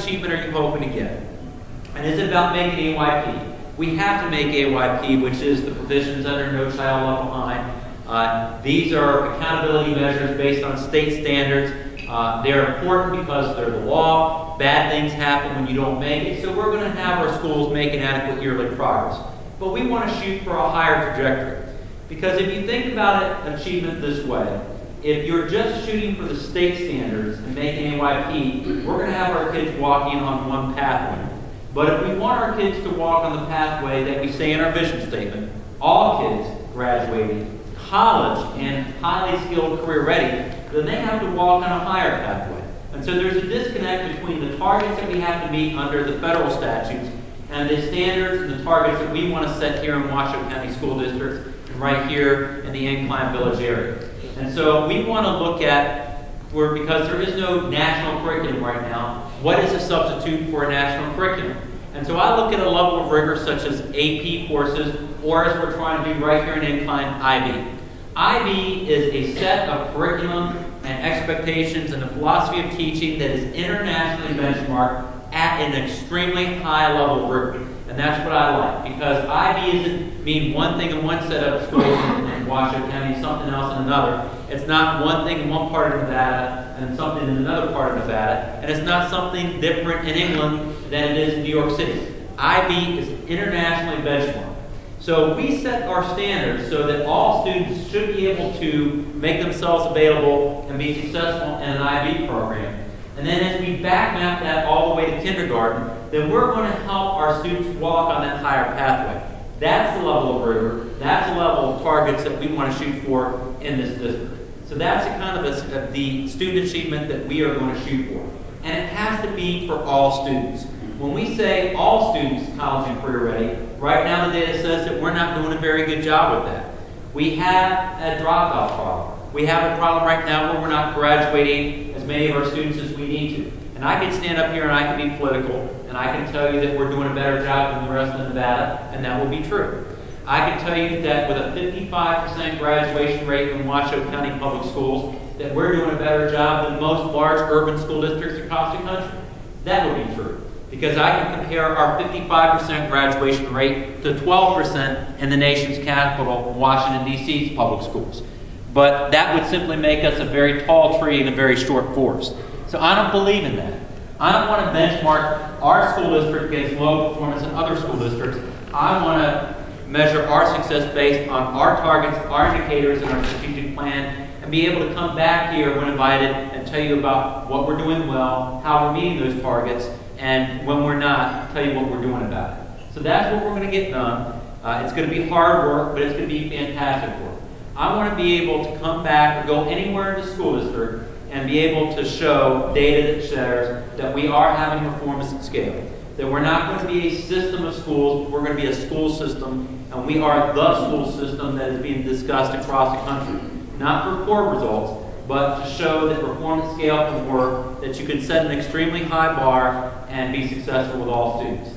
achievement are you hoping to get? And is it about making AYP? We have to make AYP, which is the provisions under No Child Left Behind. These are accountability measures based on state standards. They're important because they're the law. Bad things happen when you don't make it. So we're going to have our schools making adequate yearly progress. But we want to shoot for a higher trajectory. Because if you think about achievement this way, if you're just shooting for the state standards and making AYP, we're going to have our kids walking on one pathway. But if we want our kids to walk on the pathway that we say in our vision statement, all kids graduating college and highly skilled career ready, then they have to walk on a higher pathway. And so there's a disconnect between the targets that we have to meet under the federal statutes and the standards and the targets that we want to set here in Washoe County School Districts and right here in the Incline Village area. And so we want to look at, because there is no national curriculum right now, what is a substitute for a national curriculum? And so I look at a level of rigor such as AP courses, or as we're trying to do right here in Incline, IB. IB is a set of curriculum and expectations and a philosophy of teaching that is internationally benchmarked at an extremely high level of rigor. And that's what I like, because IB doesn't mean one thing in one set of schools in Washoe County, something else in another. It's not one thing in one part of Nevada and something in another part of Nevada. And it's not something different in England than it is in New York City. IB is internationally benchmarked. So we set our standards so that all students should be able to make themselves available and be successful in an IB program. And then as we back map that all the way to kindergarten, then we're going to help our students walk on that higher pathway. That's the level of rigor. That's the level of targets that we want to shoot for in this district. So that's the kind of the student achievement that we are going to shoot for. And it has to be for all students. When we say all students college and career ready, right now the data says that we're not doing a very good job with that. We have a dropout problem. We have a problem right now where we're not graduating as many of our students as we need to. And I can stand up here and I can be political, and I can tell you that we're doing a better job than the rest of Nevada, and that will be true. I can tell you that with a 55% graduation rate in Washoe County Public Schools, that we're doing a better job than most large urban school districts across the country. That would be true. Because I can compare our 55% graduation rate to 12% in the nation's capital, Washington, D.C.'s public schools. But that would simply make us a very tall tree in a very short forest. So I don't believe in that. I don't want to benchmark our school district against low performance in other school districts. I want to measure our success based on our targets, our indicators, and our strategic plan, and be able to come back here when invited and tell you about what we're doing well, how we're meeting those targets, and when we're not, tell you what we're doing about it. So that's what we're going to get done. It's going to be hard work, but it's going to be fantastic work. I want to be able to come back or go anywhere in the school district and be able to show data that shows that we are having performance at scale. That we're not going to be a system of schools, we're going to be a school system, and we are the school system that is being discussed across the country. Not for poor results, but to show that performance scale can work, that you can set an extremely high bar and be successful with all students.